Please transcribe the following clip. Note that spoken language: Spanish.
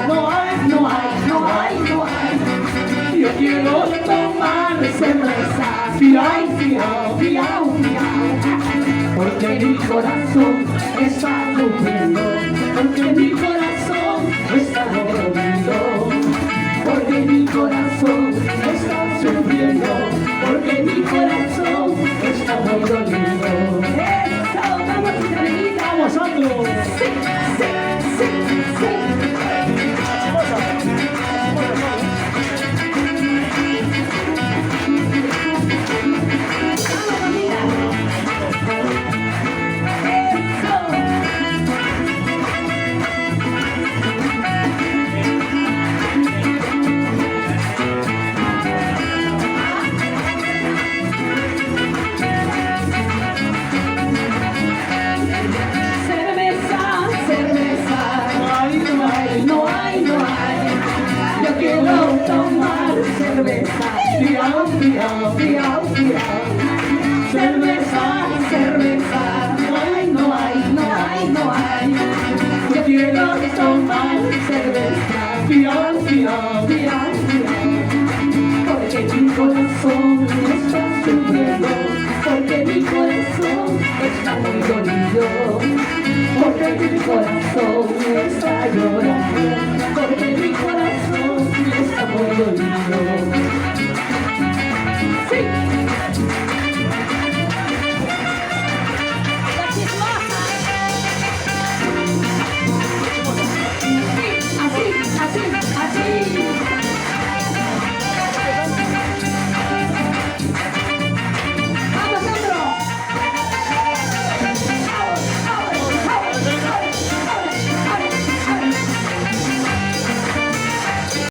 No hay, no hay, no hay, no hay. Yo quiero tomar cerveza. Fiao, fiao, fiao, fiao. Porque mi corazón está durmiendo. Porque mi corazón está dormido. Porque mi corazón está sufriendo. Porque mi corazón está muy dolido. ¡Eso! ¡Vamos, Carmelita! ¡Vamos, Sandro! ¡Sí, sí, sí, sí! Fiao, fiao, fiao, fiao. Cerveza, cerveza. No hay, no hay, no hay, no hay. Yo quiero tomar cerveza. Fiao, fiao, fiao, fiao. Porque mi corazón está sufriendo. Porque mi corazón está muy dolido. Porque mi corazón está llorando. Porque mi corazón está muy dolido. Sí.